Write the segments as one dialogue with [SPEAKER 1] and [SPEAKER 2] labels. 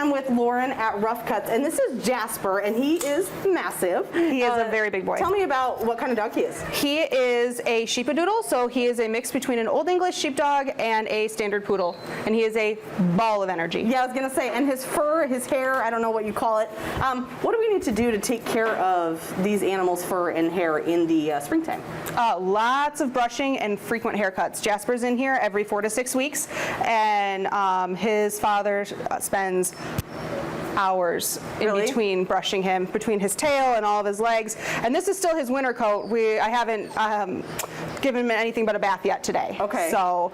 [SPEAKER 1] time with Lauren at Ruff Cuts, and this is Jasper, and he is massive.
[SPEAKER 2] He is a very big boy.
[SPEAKER 1] Tell me about what kind of dog he is.
[SPEAKER 2] He is a sheepadoodle, so he is a mix between an Old English sheepdog and a standard poodle, and he is a ball of energy.
[SPEAKER 1] Yeah, I was gonna say, and his fur, his hair, I don't know what you call it. What do we need to do to take care of these animals' fur and hair in the springtime?
[SPEAKER 2] Lots of brushing and frequent haircuts. Jasper's in here every 4 to 6 weeks, and his father spends hours in between brushing him, between his tail and all of his legs. And this is still his winter coat. I haven't given him anything but a bath yet today.
[SPEAKER 1] Okay.
[SPEAKER 2] So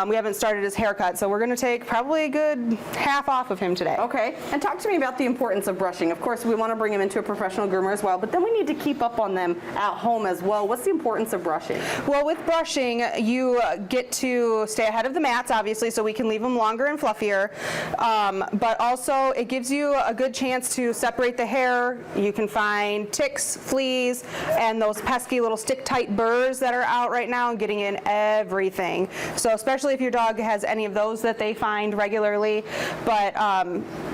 [SPEAKER 2] we haven't started his haircut. So we're going to take probably a good half off of him today.
[SPEAKER 1] Okay. And talk to me about the importance of brushing. Of course, we want to bring him into a professional groomer as well, but then we need to keep up on them at home as well. What's the importance of brushing?
[SPEAKER 2] Well, with brushing, you get to stay ahead of the mats, obviously, so we can leave them longer and fluffier. But also, it gives you a good chance to separate the hair. You can find ticks, fleas, and those pesky little stick-tight burrs that are out right now and getting in everything. So especially if your dog has any of those that they find regularly, but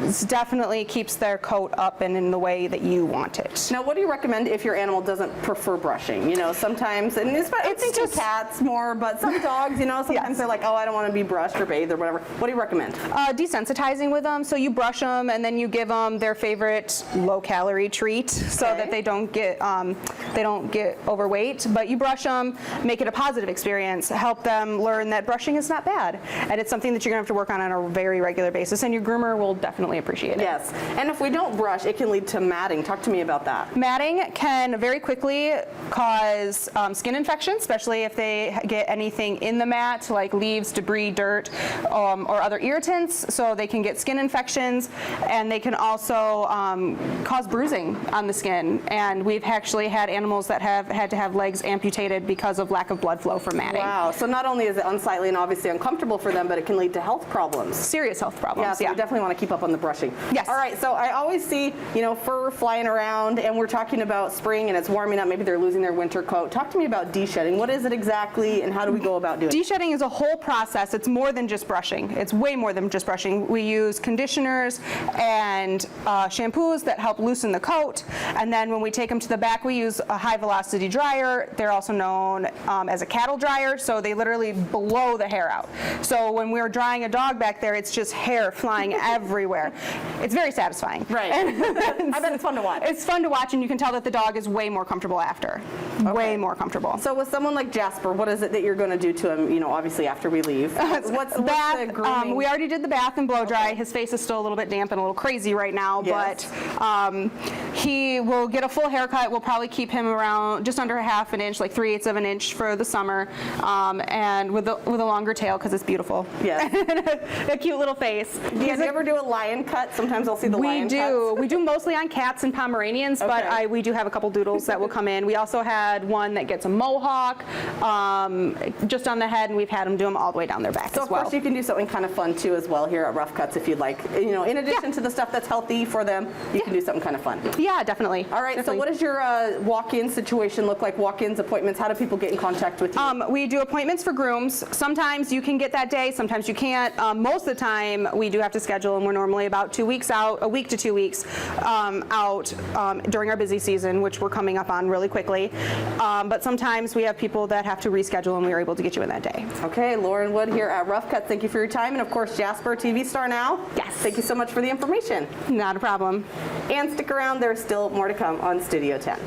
[SPEAKER 2] it definitely keeps their coat up and in the way that you want it.
[SPEAKER 1] Now, what do you recommend if your animal doesn't prefer brushing? You know, sometimes, and it's just cats more, but some dogs, you know, sometimes they're like, oh, I don't want to be brushed or bathed or whatever. What do you recommend?
[SPEAKER 2] Desensitizing with them. So you brush them and then you give them their favorite low-calorie treat so that they don't get overweight. But you brush them, make it a positive experience, help them learn that brushing is not bad, and it's something that you're going to have to work on a very regular basis, and your groomer will definitely appreciate it.
[SPEAKER 1] Yes, and if we don't brush, it can lead to matting. Talk to me about that.
[SPEAKER 2] Matting can very quickly cause skin infections, especially if they get anything in the mat, like leaves, debris, dirt, or other irritants, so they can get skin infections, and they can also cause bruising on the skin, and we've actually had animals that have had to have legs amputated because of lack of blood flow from matting.
[SPEAKER 1] Wow, so not only is it unsightly and obviously uncomfortable for them, but it can lead to health problems.
[SPEAKER 2] Serious health problems.
[SPEAKER 1] Yeah, so you definitely want to keep up on the brushing.
[SPEAKER 2] Yes.
[SPEAKER 1] All right, so I always see, you know, fur flying around, and we're talking about spring and it's warming up, maybe they're losing their winter coat. Talk to me about de-shedding. What is it exactly, and how do we go about doing it?
[SPEAKER 2] De-shedding is a whole process. It's more than just brushing. It's way more than just brushing. We use conditioners and shampoos that help loosen the coat, and then when we take them to the back, we use a high velocity dryer. They're also known as a cattle dryer, so they literally blow the hair out. So when we're drying a dog back there, it's just hair flying everywhere. It's very satisfying.
[SPEAKER 1] Right. I bet it's fun to watch.
[SPEAKER 2] It's fun to watch, and you can tell that the dog is way more comfortable after. Okay. Way more comfortable.
[SPEAKER 1] So with someone like Jasper, what is it that you're going to do to him, you know, obviously after we leave? What's the grooming?
[SPEAKER 2] We already did the bath and blow dry. His face is still a little bit damp and a little crazy right now, but he will get a full haircut. We'll probably keep him around just under a half an inch, like 3/8 of an inch for the summer, and with a longer tail because it's beautiful.
[SPEAKER 1] Yes.
[SPEAKER 2] A cute little face.
[SPEAKER 1] Do you ever do a lion cut? Sometimes I'll see the lion cuts.
[SPEAKER 2] We do mostly on cats and Pomeranians, but we do have a couple doodles that will come in. We also had one that gets a mohawk just on the head, and we've had them do them all the way down their back as well.
[SPEAKER 1] So of course you can do something kind of fun too as well here at Ruff Cuts if you'd like. You know, in addition to the stuff that's healthy for them, you can do something kind of fun.
[SPEAKER 2] Yeah, definitely.
[SPEAKER 1] All right, so what does your walk-in situation look like? Walk-ins, appointments, how do people get in contact with you?
[SPEAKER 2] We do appointments for grooms. Sometimes you can get that day, sometimes you can't. Most of the time we do have to schedule, and we're normally about 2 weeks out, a week to 2 weeks out during our busy season, which we're coming up on really quickly. But sometimes we have people that have to reschedule, and we are able to get you in that day.
[SPEAKER 1] Okay, Lauren Wood here at Ruff Cuts. Thank you for your time, and of course Jasper, TV star now.
[SPEAKER 2] Yes.
[SPEAKER 1] Thank you so much for the information.
[SPEAKER 2] Not a problem.
[SPEAKER 1] And stick around, there's still more to come on Studio 10.